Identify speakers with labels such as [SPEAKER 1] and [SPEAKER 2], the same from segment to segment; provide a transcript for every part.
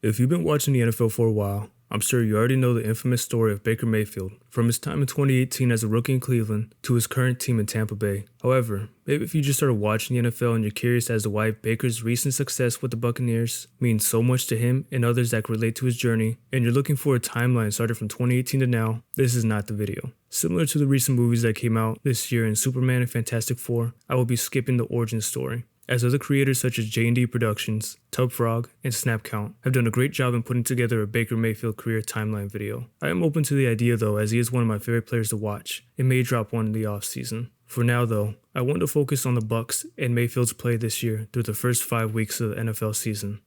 [SPEAKER 1] If you've been watching the NFL for a while, I'm sure you already know the infamous story of Baker Mayfield, from his time in 2018 as a rookie in Cleveland to his current team in Tampa Bay. However, maybe if you just started watching the NFL and you're curious as to why Baker's recent success with the Buccaneers means so much to him and others that can relate to his journey, and you're looking for a timeline started from 2018 to now, this is not the video. Similar to the recent movies that came out this year in Superman and Fantastic Four, I will be skipping the origin story, as other creators such as J&D Productions, Tub Frog, and Snapcount have done a great job in putting together a Baker Mayfield career timeline video. I am open to the idea though, as he is one of my favorite players to watch, and may drop one in the offseason. For now though, I want to focus on the Bucs and Mayfield's play this year through the first 5 weeks of the NFL season.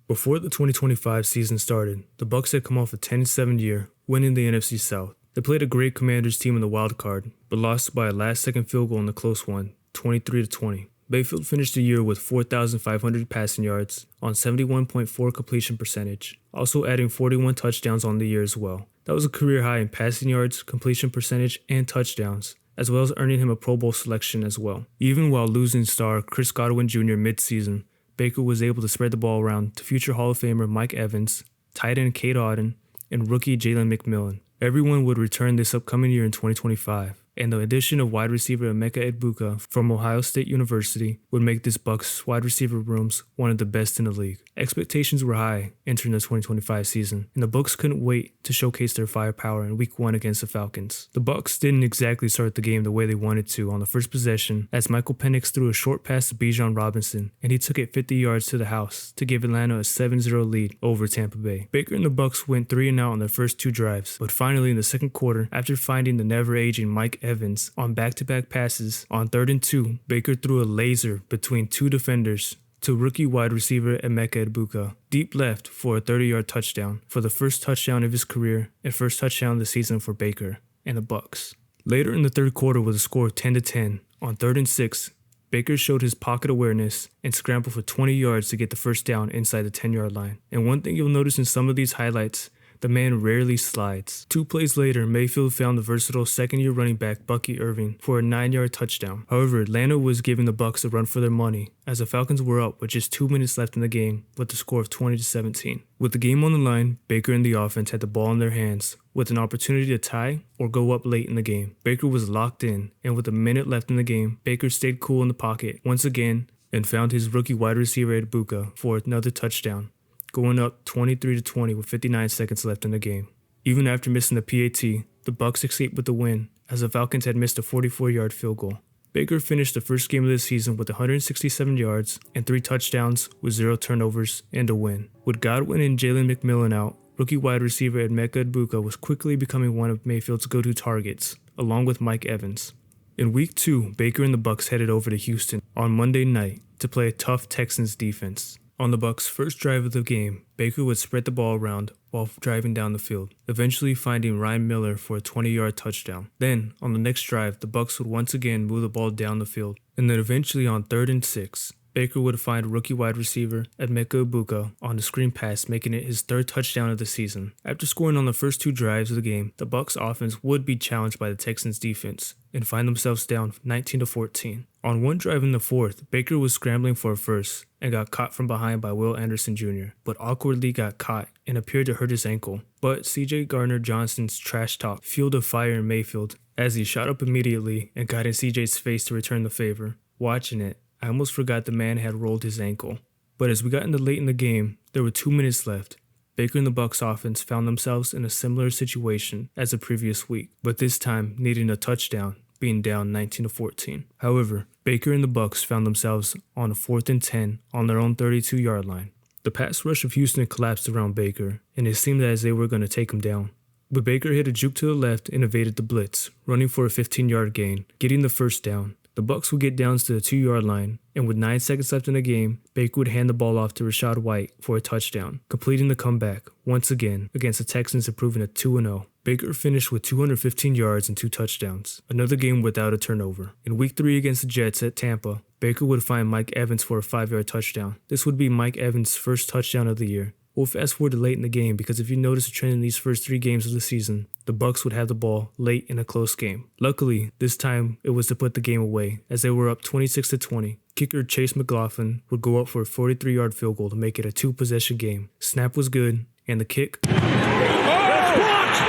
[SPEAKER 1] Before the 2025 season started, the Bucs had come off a 10-7 year, winning the NFC South. They played a great Commanders team in the wild card, but lost by a last-second field goal in the close one, 23-20. Mayfield finished the year with 4,500 passing yards on 71.4 completion percentage, also adding 41 touchdowns on the year as well. That was a career high in passing yards, completion percentage, and touchdowns, as well as earning him a Pro Bowl selection as well. Even while losing star Chris Godwin Jr. mid-season, Baker was able to spread the ball around to future Hall of Famer Mike Evans, tight end Cade Otton, and rookie Jalen McMillan. Everyone would return this upcoming year in 2025. And the addition of wide receiver Emeka Egbuka from Ohio State University would make this Bucs wide receiver rooms one of the best in the league. Expectations were high entering the 2025 season, and the Bucs couldn't wait to showcase their firepower in Week 1 against the Falcons. The Bucs didn't exactly start the game the way they wanted to on the first possession, as Michael Penix threw a short pass to Bijan Robinson, and he took it 50 yards to the house to give Atlanta a 7-0 lead over Tampa Bay. Baker and the Bucs went 3-and-out on their first 2 drives, but finally in the second quarter, after finding the never-aging Mike Evans on back-to-back passes, on 3rd and 2, Baker threw a laser between 2 defenders to rookie wide receiver Emeka Egbuka, deep left for a 30-yard touchdown, for the first touchdown of his career and first touchdown of the season for Baker and the Bucs. Later in the third quarter with a score of 10-10, on 3rd and 6, Baker showed his pocket awareness and scrambled for 20 yards to get the first down inside the 10-yard line. And one thing you'll notice in some of these highlights, the man rarely slides. 2 plays later, Mayfield found the versatile second-year running back Bucky Irving for a 9-yard touchdown. However, Atlanta was giving the Bucs a run for their money, as the Falcons were up with just 2 minutes left in the game with a score of 20-17. With the game on the line, Baker and the offense had the ball in their hands, with an opportunity to tie or go up late in the game. Baker was locked in, and with a minute left in the game, Baker stayed cool in the pocket once again and found his rookie wide receiver Egbuka for another touchdown, going up 23-20 with 59 seconds left in the game. Even after missing the PAT, the Bucs escaped with the win, as the Falcons had missed a 44-yard field goal. Baker finished the first game of the season with 167 yards and 3 touchdowns with 0 turnovers and a win. With Godwin and Jalen McMillan out, rookie wide receiver Emeka Egbuka was quickly becoming one of Mayfield's go-to targets, along with Mike Evans. In Week 2, Baker and the Bucs headed over to Houston on Monday night to play a tough Texans defense. On the Bucs' first drive of the game, Baker would spread the ball around while driving down the field, eventually finding Ryan Miller for a 20-yard touchdown. Then, on the next drive, the Bucs would once again move the ball down the field, and then eventually on 3rd and 6, Baker would find rookie wide receiver Emeka Egbuka on the screen pass, making it his 3rd touchdown of the season. After scoring on the first 2 drives of the game, the Bucs offense would be challenged by the Texans defense and find themselves down 19-14. On one drive in the 4th, Baker was scrambling for a first and got caught from behind by Will Anderson Jr., but awkwardly got caught and appeared to hurt his ankle. But CJ Gardner-Johnson's trash talk fueled a fire in Mayfield as he shot up immediately and got in CJ's face to return the favor. Watching it, I almost forgot the man had rolled his ankle. But as we got into late in the game, there were 2 minutes left. Baker and the Bucs offense found themselves in a similar situation as the previous week, but this time needing a touchdown, being down 19-14. However, Baker and the Bucs found themselves on a 4th and 10 on their own 32-yard line. The pass rush of Houston collapsed around Baker, and it seemed as they were going to take him down. But Baker hit a juke to the left and evaded the blitz, running for a 15-yard gain, getting the first down. The Bucs would get downs to the 2-yard line, and with 9 seconds left in the game, Baker would hand the ball off to Rachaad White for a touchdown, completing the comeback once again against the Texans, improving to 2-0. Baker finished with 215 yards and 2 touchdowns, another game without a turnover. In Week 3 against the Jets at Tampa, Baker would find Mike Evans for a 5-yard touchdown. This would be Mike Evans' first touchdown of the year. We'll fast forward to late in the game because if you notice a trend in these first 3 games of the season, the Bucs would have the ball late in a close game. Luckily, this time it was to put the game away as they were up 26-20. Kicker Chase McLaughlin would go up for a 43-yard field goal to make it a 2-possession game. Snap was good, and the kick...
[SPEAKER 2] Oh! That's blocked!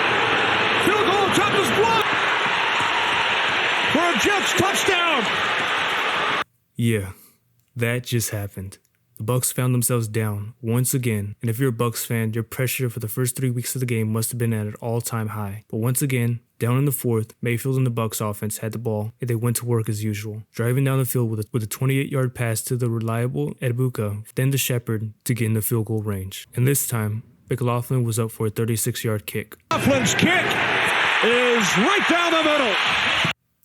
[SPEAKER 2] Field goal attempt is blocked! For a Jets touchdown!
[SPEAKER 1] Yeah, that just happened. The Bucs found themselves down once again, and if you're a Bucs fan, your pressure for the first 3 weeks of the game must have been at an all-time high. But once again, down in the fourth, Mayfield and the Bucs offense had the ball, and they went to work as usual, driving down the field with a 28-yard pass to the reliable Edbuka, then to Shepard to get in the field goal range. And this time, McLaughlin was up for a 36-yard kick.
[SPEAKER 2] McLaughlin's kick is right down the middle.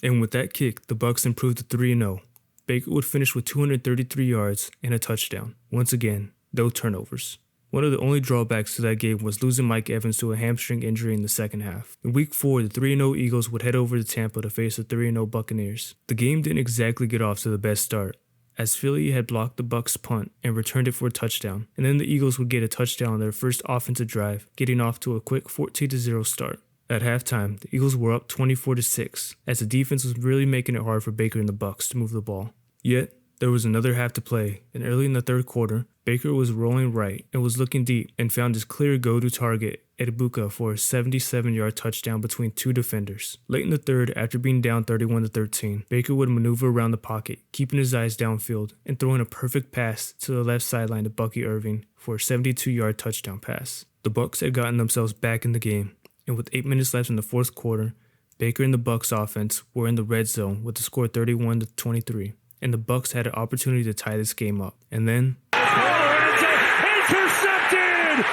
[SPEAKER 1] And with that kick, the Bucs improved to 3-0. Baker would finish with 233 yards and a touchdown. Once again, no turnovers. One of the only drawbacks to that game was losing Mike Evans to a hamstring injury in the second half. In Week 4, the 3-0 Eagles would head over to Tampa to face the 3-0 Buccaneers. The game didn't exactly get off to the best start, as Philly had blocked the Bucs' punt and returned it for a touchdown, and then the Eagles would get a touchdown on their first offensive drive, getting off to a quick 14-0 start. At halftime, the Eagles were up 24-6, as the defense was really making it hard for Baker and the Bucs to move the ball. Yet, there was another half to play, and early in the third quarter, Baker was rolling right and was looking deep and found his clear go-to target, Edbuka, for a 77-yard touchdown between 2 defenders. Late in the third, after being down 31-13, Baker would maneuver around the pocket, keeping his eyes downfield, and throwing a perfect pass to the left sideline to Bucky Irving for a 72-yard touchdown pass. The Bucs had gotten themselves back in the game, and with 8 minutes left in the fourth quarter, Baker and the Bucs offense were in the red zone with the score 31-23. And the Bucs had an opportunity to tie this game up. And then... intercepted!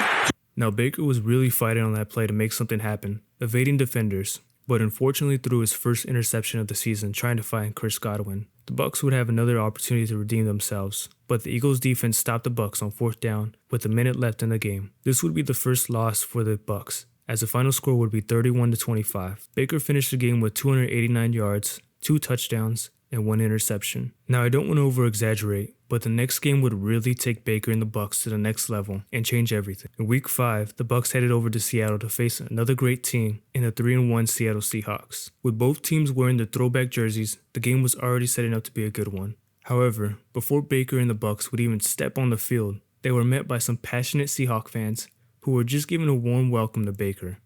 [SPEAKER 1] Now Baker was really fighting on that play to make something happen, evading defenders, but unfortunately threw his first interception of the season trying to find Chris Godwin. The Bucs would have another opportunity to redeem themselves, but the Eagles defense stopped the Bucs on fourth down with a minute left in the game. This would be the first loss for the Bucs, as the final score would be 31-25. Baker finished the game with 289 yards, 2 touchdowns, and 1 interception. Now I don't want to over-exaggerate, but the next game would really take Baker and the Bucs to the next level and change everything. In Week 5, the Bucs headed over to Seattle to face another great team in the 3-1 Seattle Seahawks. With both teams wearing their throwback jerseys, the game was already setting up to be a good one. However, before Baker and the Bucs would even step on the field, they were met by some passionate Seahawk fans who were just giving a warm welcome to Baker.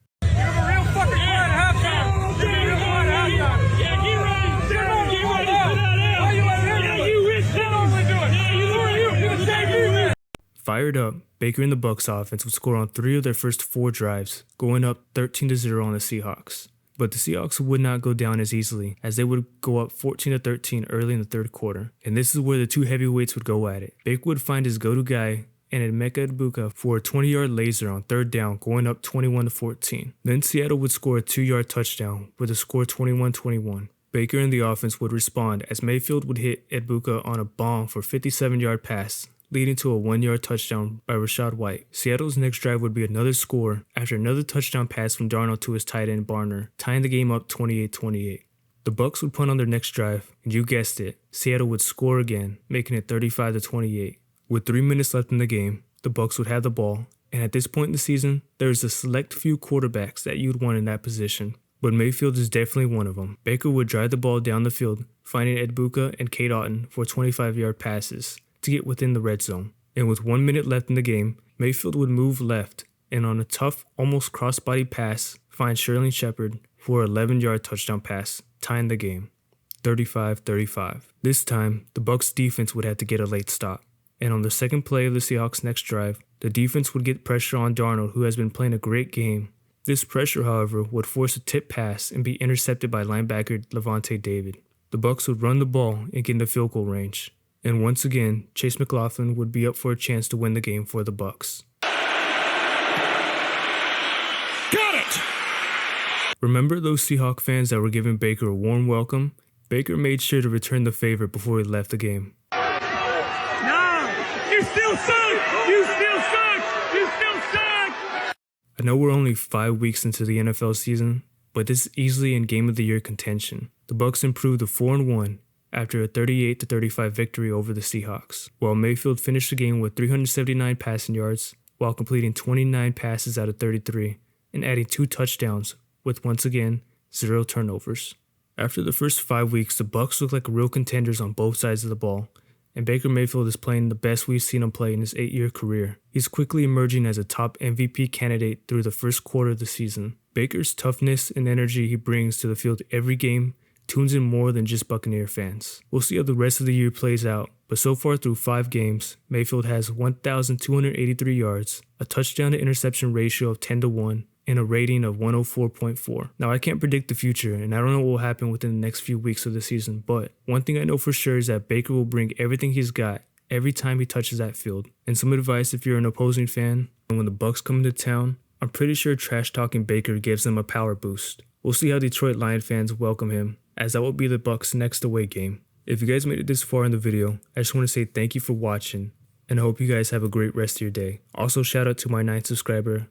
[SPEAKER 1] Fired up, Baker and the Bucs offense would score on 3 of their first 4 drives, going up 13-0 on the Seahawks. But the Seahawks would not go down as easily, as they would go up 14-13 early in the third quarter. And this is where the 2 heavyweights would go at it. Baker would find his go-to guy, and Emeka Egbuka for a 20-yard laser on third down, going up 21-14. Then Seattle would score a 2-yard touchdown with a score 21-21. Baker and the offense would respond as Mayfield would hit Egbuka on a bomb for a 57-yard pass, leading to a 1-yard touchdown by Rachaad White. Seattle's next drive would be another score after another touchdown pass from Darnold to his tight end Barner, tying the game up 28-28. The Bucs would punt on their next drive, and you guessed it, Seattle would score again, making it 35-28. With 3 minutes left in the game, the Bucs would have the ball, and at this point in the season, there's a select few quarterbacks that you'd want in that position. But Mayfield is definitely one of them. Baker would drive the ball down the field, finding Egbuka and Cade Otton for 25-yard passes to get within the red zone. And with 1 minute left in the game, Mayfield would move left and on a tough, almost crossbody pass, find Sterling Shepard for an 11-yard touchdown pass, tying the game, 35-35. This time, the Bucs defense would have to get a late stop. And on the second play of the Seahawks' next drive, the defense would get pressure on Darnold, who has been playing a great game. This pressure, however, would force a tip pass and be intercepted by linebacker Levante David. The Bucs would run the ball and get in the field goal range. And once again, Chase McLaughlin would be up for a chance to win the game for the Bucs.
[SPEAKER 2] Got it!
[SPEAKER 1] Remember those Seahawk fans that were giving Baker a warm welcome? Baker made sure to return the favor before he left the game.
[SPEAKER 2] No! You still suck! You still suck! You still suck!
[SPEAKER 1] I know we're only 5 weeks into the NFL season, but this is easily in Game of the Year contention. The Bucs improved to 4-1 after a 38-35 victory over the Seahawks, while Mayfield finished the game with 379 passing yards, while completing 29 passes out of 33 and adding 2 touchdowns with, once again, 0 turnovers. After the first 5 weeks, the Bucs look like real contenders on both sides of the ball, and Baker Mayfield is playing the best we've seen him play in his 8-year career. He's quickly emerging as a top MVP candidate through the first quarter of the season. Baker's toughness and energy he brings to the field every game tunes in more than just Buccaneer fans. We'll see how the rest of the year plays out, but so far through 5 games, Mayfield has 1,283 yards, a touchdown to interception ratio of 10-1, and a rating of 104.4. Now, I can't predict the future, and I don't know what will happen within the next few weeks of the season, but one thing I know for sure is that Baker will bring everything he's got every time he touches that field. And some advice if you're an opposing fan, and when the Bucs come into town, I'm pretty sure trash-talking Baker gives them a power boost. We'll see how Detroit Lion fans welcome him, as that will be the Bucs' next away game. If you guys made it this far in the video, I just want to say thank you for watching, and I hope you guys have a great rest of your day. Also, shout out to my 9th subscriber,